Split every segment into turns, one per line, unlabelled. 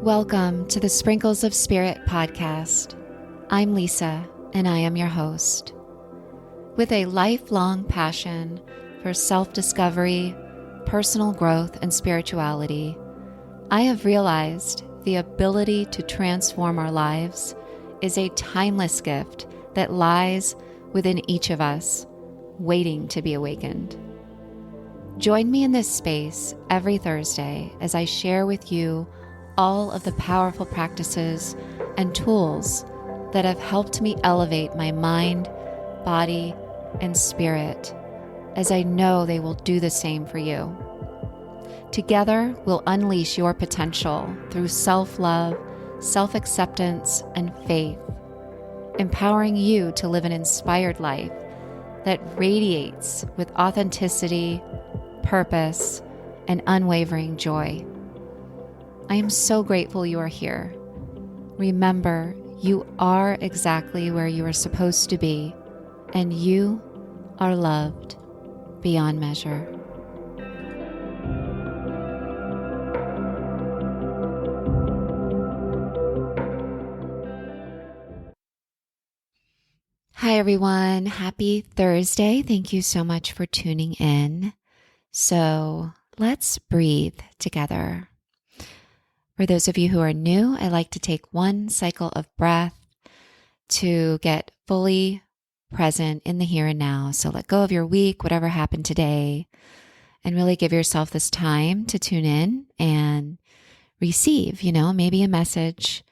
Welcome to the Sprinkles of Spirit podcast. I'm Lisa, and I am your host. With a lifelong passion for self-discovery, personal growth, and spirituality, I have realized the ability to transform our lives is a timeless gift that lies within each of us, waiting to be awakened. Join me in this space every Thursday as I share with you all of the powerful practices and tools that have helped me elevate my mind, body, and spirit, as I know they will do the same for you. Together, we'll unleash your potential through self-love, self-acceptance, and faith, empowering you to live an inspired life that radiates with authenticity, purpose, and unwavering joy. I am so grateful you are here. Remember, you are exactly where you are supposed to be, and you are loved beyond measure. Hi, everyone. Happy Thursday. Thank you so much for tuning in. So let's breathe together. For those of you who are new, I like to take one cycle of breath to get fully present in the here and now. So let go of your week, whatever happened today, and really give yourself this time to tune in and receive, maybe a message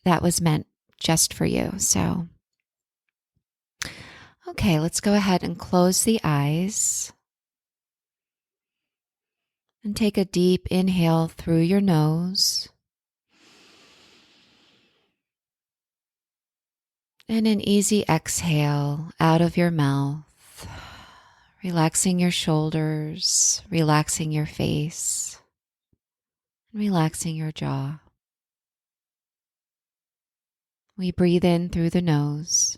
that was meant just for you. So, okay, let's go ahead and close the eyes. And take a deep inhale through your nose. And an easy exhale out of your mouth, relaxing your shoulders, relaxing your face, and relaxing your jaw. We breathe in through the nose.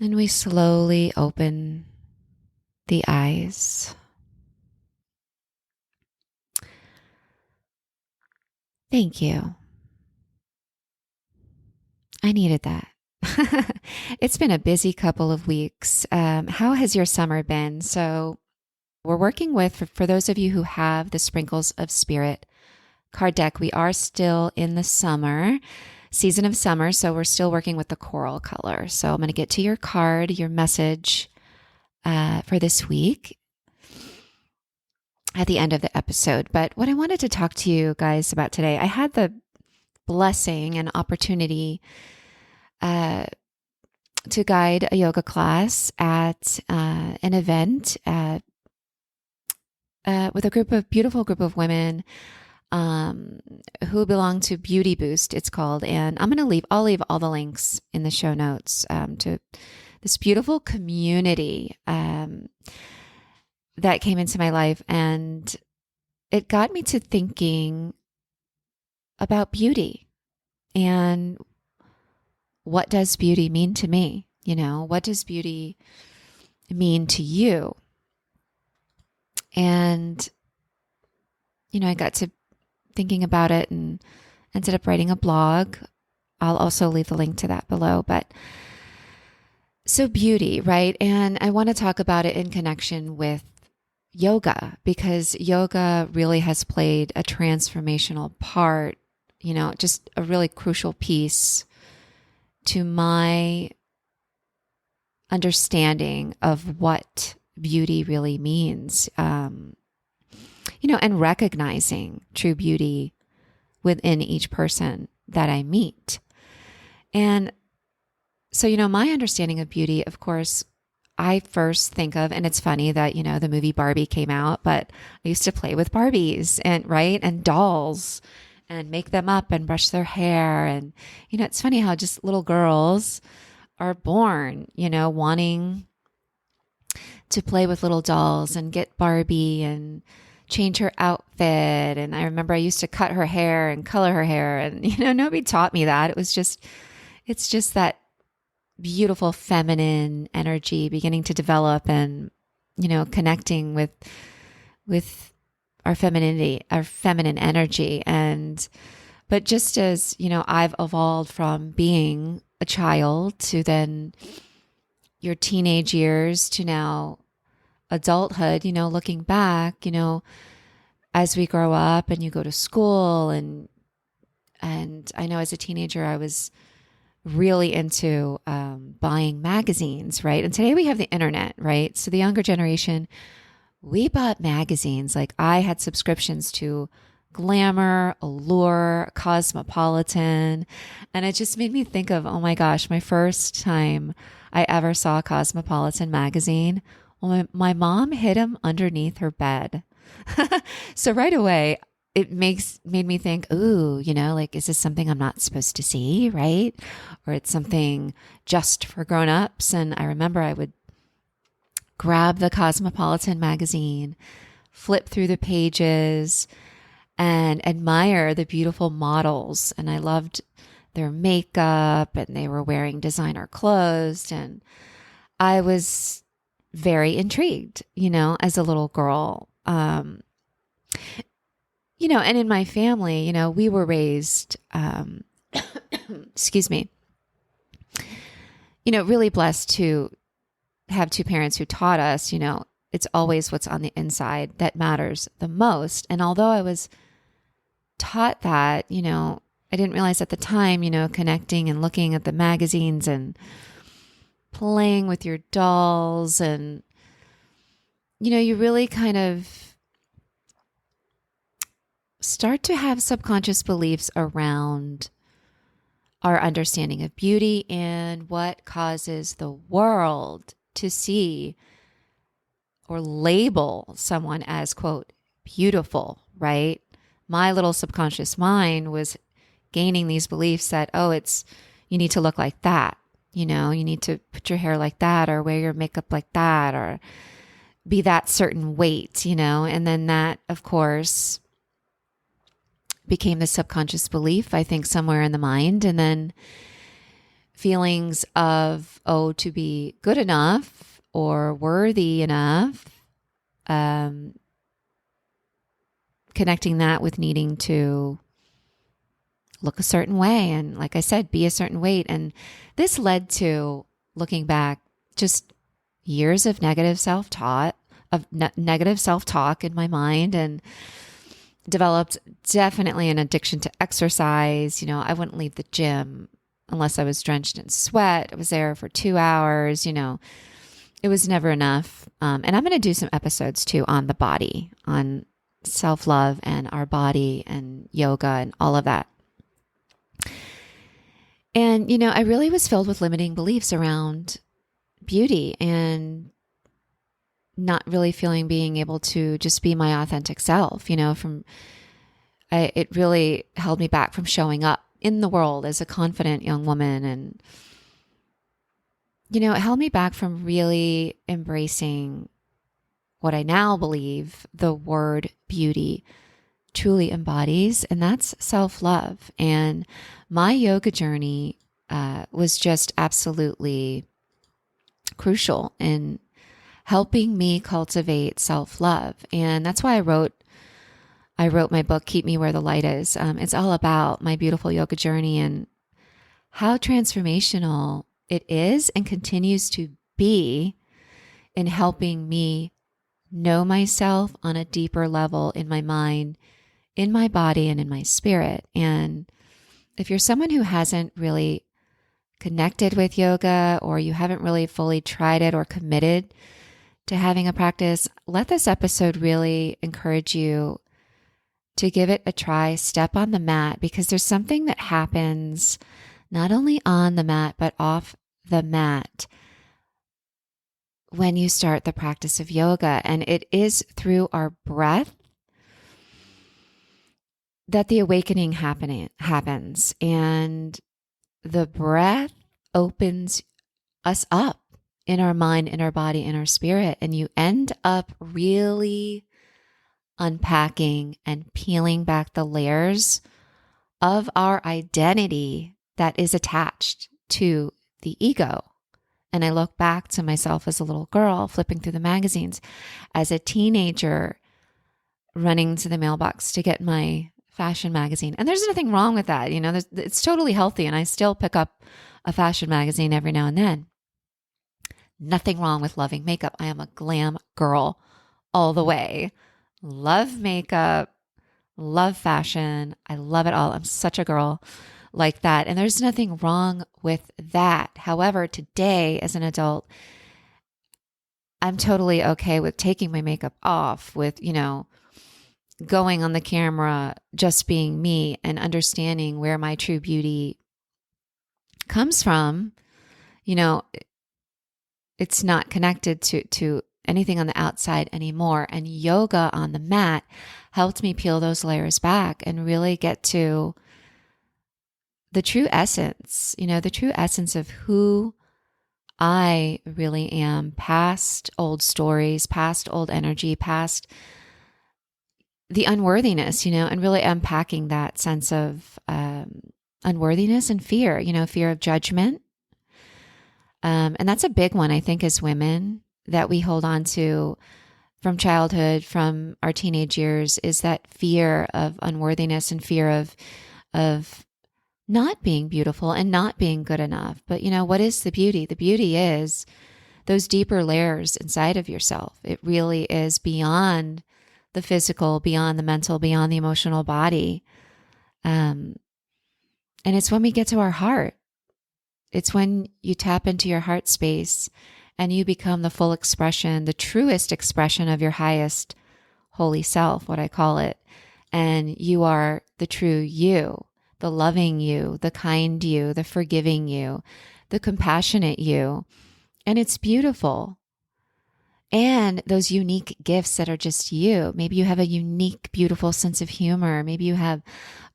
And we slowly open the eyes. Thank you. I needed that. It's been a busy couple of weeks. How has your summer been? So we're working with, for those of you who have the Sprinkles of Spirit card deck, we are still in the season of summer, so we're still working with the coral color. So I'm going to get to your card, your message for this week at the end of the episode. But what I wanted to talk to you guys about today, I had the blessing and opportunity to guide a yoga class at an event with a beautiful group of women who belong to Beauty Boost, it's called. And I'll leave all the links in the show notes to this beautiful community that came into my life. And it got me to thinking about beauty and what does beauty mean to me? What does beauty mean to you? And, I got to thinking about it and ended up writing a blog. I'll also leave the link to that below. But so beauty, right? And I want to talk about it in connection with yoga, because yoga really has played a transformational part, just a really crucial piece to my understanding of what beauty really means. And recognizing true beauty within each person that I meet. And so, my understanding of beauty, of course, I first think of, and it's funny that, the movie Barbie came out, but I used to play with Barbies and dolls and make them up and brush their hair. And, it's funny how just little girls are born, wanting to play with little dolls and get Barbie and change her outfit. And I remember I used to cut her hair and color her hair, and nobody taught me that. It's just that beautiful feminine energy beginning to develop, and connecting with with our femininity, our feminine energy. But just as, I've evolved from being a child to then your teenage years to now adulthood, looking back, as we grow up and you go to school and I know as a teenager, I was really into buying magazines, right? And today we have the internet, right? So the younger generation, we bought magazines. Like I had subscriptions to Glamour, Allure, Cosmopolitan. And it just made me think of, oh my gosh, my first time I ever saw a Cosmopolitan magazine. Well, my mom hid them underneath her bed. So right away, it made me think, ooh, like, is this something I'm not supposed to see, right? Or it's something just for grown-ups. And I remember I would grab the Cosmopolitan magazine, flip through the pages, and admire the beautiful models. And I loved their makeup, and they were wearing designer clothes. And I was very intrigued, as a little girl. And in my family, we were raised, excuse me, really blessed to have two parents who taught us, it's always what's on the inside that matters the most. And although I was taught that, I didn't realize at the time, connecting and looking at the magazines and playing with your dolls and, you really kind of start to have subconscious beliefs around our understanding of beauty and what causes the world to see or label someone as, quote, beautiful, right? My little subconscious mind was gaining these beliefs that, you need to look like that. You need to put your hair like that or wear your makeup like that or be that certain weight, and then that, of course, became the subconscious belief, I think, somewhere in the mind. And then feelings of, to be good enough or worthy enough, connecting that with needing to look a certain way. And like I said, be a certain weight. And this led to, looking back, just years of negative self-talk in my mind, and developed definitely an addiction to exercise. I wouldn't leave the gym unless I was drenched in sweat. I was there for 2 hours. It was never enough. And I'm going to do some episodes too on the body, on self-love and our body and yoga and all of that. And, I really was filled with limiting beliefs around beauty and not really being able to just be my authentic self, it really held me back from showing up in the world as a confident young woman. And, it held me back from really embracing what I now believe the word beauty truly embodies, and that's self-love. And my yoga journey was just absolutely crucial in helping me cultivate self-love. And that's why I wrote my book, Keep Me Where the Light Is. It's all about my beautiful yoga journey and how transformational it is and continues to be in helping me know myself on a deeper level in my mind, in my body, and in my spirit. And if you're someone who hasn't really connected with yoga, or you haven't really fully tried it or committed to having a practice, let this episode really encourage you to give it a try. Step on the mat, because there's something that happens not only on the mat, but off the mat when you start the practice of yoga. And it is through our breath that the awakening happens. And the breath opens us up in our mind, in our body, in our spirit. And you end up really unpacking and peeling back the layers of our identity that is attached to the ego. And I look back to myself as a little girl flipping through the magazines, as a teenager, running to the mailbox to get my fashion magazine. And there's nothing wrong with that. It's totally healthy. And I still pick up a fashion magazine every now and then. Nothing wrong with loving makeup. I am a glam girl all the way. Love makeup, love fashion. I love it all. I'm such a girl like that. And there's nothing wrong with that. However, today as an adult, I'm totally okay with taking my makeup off, with, going on the camera, just being me and understanding where my true beauty comes from. It's not connected to anything on the outside anymore. And yoga on the mat helped me peel those layers back and really get to the true essence, the true essence of who I really am, past old stories, past old energy, past the unworthiness, and really unpacking that sense of unworthiness and fear, fear of judgment. And that's a big one, I think, as women that we hold on to from childhood, from our teenage years, is that fear of unworthiness and fear of not being beautiful and not being good enough. But, what is the beauty? The beauty is those deeper layers inside of yourself. It really is beyond the physical, beyond the mental, beyond the emotional body. And it's when we get to our heart. It's when you tap into your heart space and you become the full expression, the truest expression of your highest holy self, what I call it. And you are the true you, the loving you, the kind you, the forgiving you, the compassionate you. And it's beautiful. And those unique gifts that are just you. Maybe you have a unique, beautiful sense of humor. Maybe you have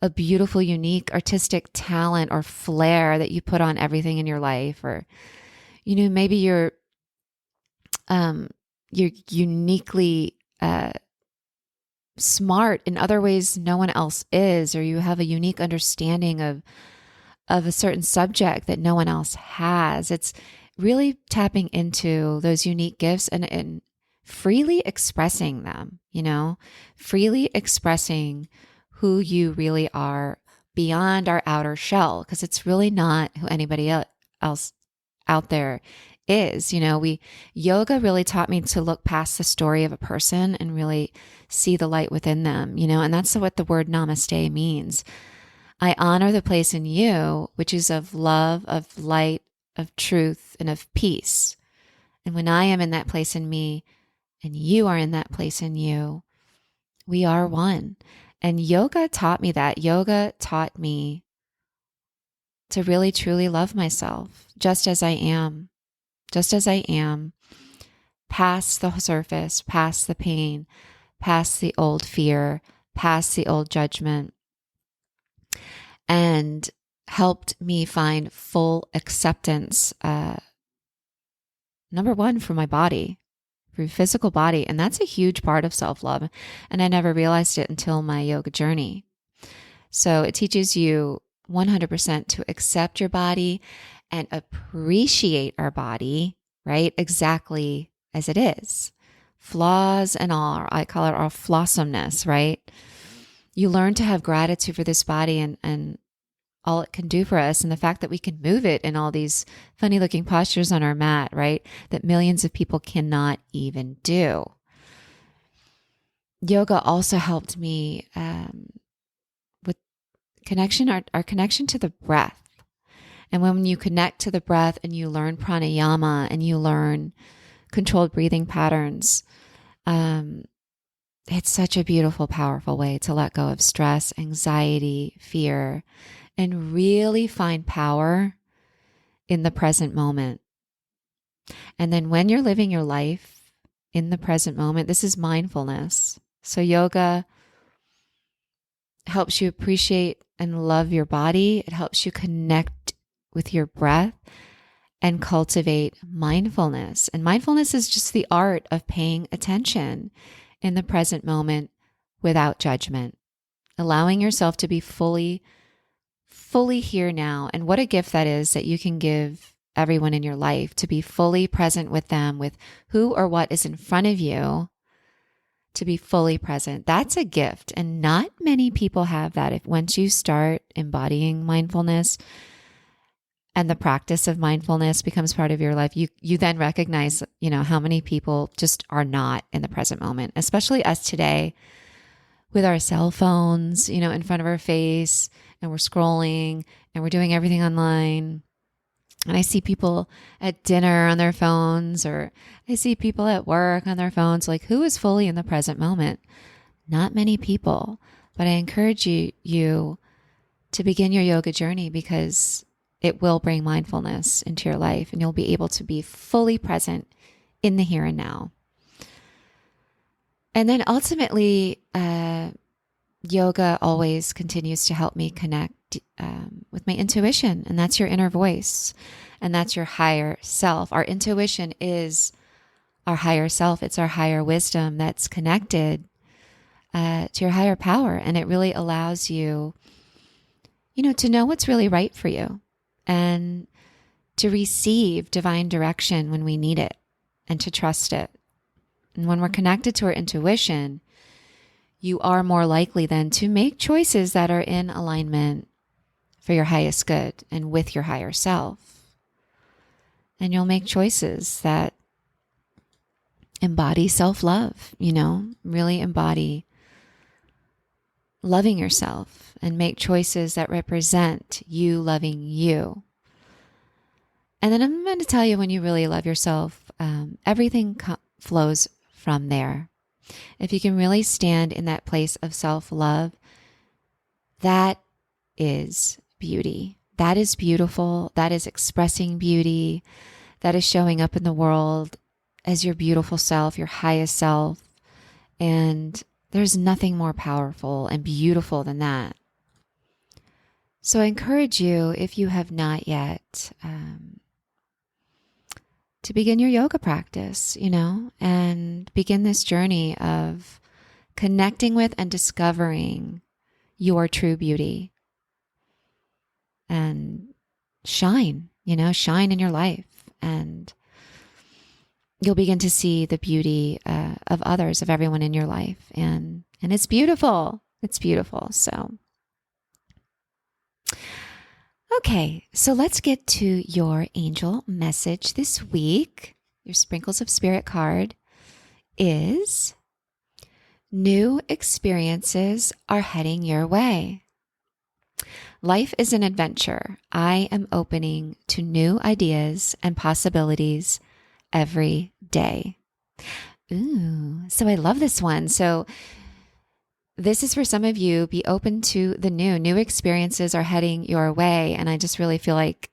a beautiful, unique artistic talent or flair that you put on everything in your life. Or, maybe you're uniquely smart in other ways no one else is, or you have a unique understanding of a certain subject that no one else has. It's really tapping into those unique gifts and freely expressing them, freely expressing who you really are beyond our outer shell, because it's really not who anybody else out there is. Yoga really taught me to look past the story of a person and really see the light within them, and that's what the word namaste means. I honor the place in you, which is of love, of light, of truth, and of peace. And when I am in that place in me and you are in that place in you, we are one. And yoga taught me that. Yoga taught me to really, truly love myself just as I am, past the surface, past the pain, past the old fear, past the old judgment, and helped me find full acceptance, number one, for my body, for your physical body. And that's a huge part of self-love. And I never realized it until my yoga journey. So it teaches you 100% to accept your body and appreciate our body, right? Exactly as it is. Flaws and all, I call it our flossomeness, right? You learn to have gratitude for this body and all it can do for us, and the fact that we can move it in all these funny looking postures on our mat, right? That millions of people cannot even do. Yoga also helped me with connection, our connection to the breath. And when you connect to the breath and you learn pranayama and you learn controlled breathing patterns, it's such a beautiful, powerful way to let go of stress, anxiety, fear, and really find power in the present moment. And then when you're living your life in the present moment, this is mindfulness. So yoga helps you appreciate and love your body. It helps you connect with your breath and cultivate mindfulness. And mindfulness is just the art of paying attention in the present moment without judgment, allowing yourself to be fully here now. And what a gift that is that you can give everyone in your life, to be fully present with them, with who or what is in front of you, to be fully present. That's a gift. And not many people have that. If once you start embodying mindfulness and the practice of mindfulness becomes part of your life, you then recognize, how many people just are not in the present moment, especially us today with our cell phones, in front of our face, and we're scrolling and we're doing everything online. And I see people at dinner on their phones, or I see people at work on their phones. Like, who is fully in the present moment? Not many people. But I encourage you to begin your yoga journey, because it will bring mindfulness into your life, and you'll be able to be fully present in the here and now. And then ultimately, yoga always continues to help me connect with my intuition, and that's your inner voice, and that's your higher self. Our intuition is our higher self. It's our higher wisdom that's connected to your higher power, and it really allows you, to know what's really right for you, and to receive divine direction when we need it, and to trust it. And when we're connected to our intuition, you are more likely then to make choices that are in alignment for your highest good and with your higher self. And you'll make choices that embody self-love, really embody loving yourself, and make choices that represent you loving you. And then I'm going to tell you, when you really love yourself, everything flows from there. If you can really stand in that place of self-love, that is beauty. That is beautiful. That is expressing beauty. That is showing up in the world as your beautiful self, your highest self. And there's nothing more powerful and beautiful than that. So I encourage you, if you have not yet, to begin your yoga practice, and begin this journey of connecting with and discovering your true beauty, and shine in your life. And you'll begin to see the beauty of others, of everyone in your life. And it's beautiful. It's beautiful. So, okay, so let's get to your angel message this week. Your Sprinkles of Spirit card is: new experiences are heading your way. Life is an adventure. I am opening to new ideas and possibilities every day. Ooh, so I love this one. So this is for some of you. Be open to the new. New experiences are heading your way. And I just really feel like,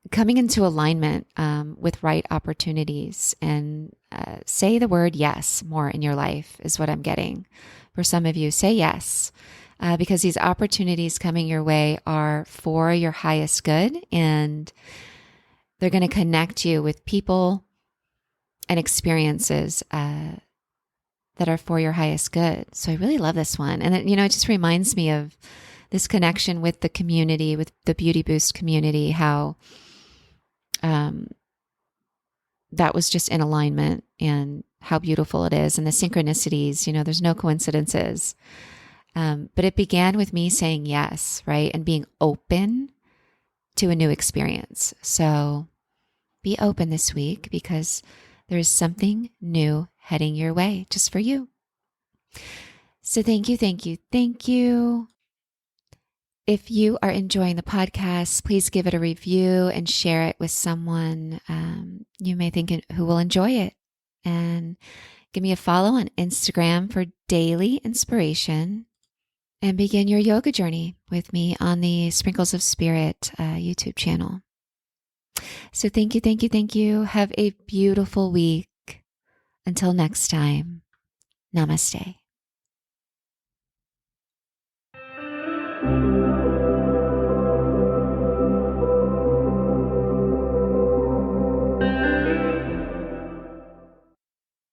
coming into alignment with right opportunities, and say the word yes more in your life is what I'm getting. For some of you, say yes. Because these opportunities coming your way are for your highest good, and they're going to connect you with people and experiences that are for your highest good. So I really love this one. And it just reminds me of this connection with the community, with the Beauty Boost community, how that was just in alignment, and how beautiful it is, and the synchronicities, there's no coincidences. But it began with me saying yes, right? And being open to a new experience. So be open this week, because there is something new heading your way just for you. So thank you, thank you, thank you. If you are enjoying the podcast, please give it a review and share it with someone you may think who will enjoy it. And give me a follow on Instagram for daily inspiration. And begin your yoga journey with me on the Sprinkles of Spirit YouTube channel. So thank you, thank you, thank you. Have a beautiful week. Until next time, namaste.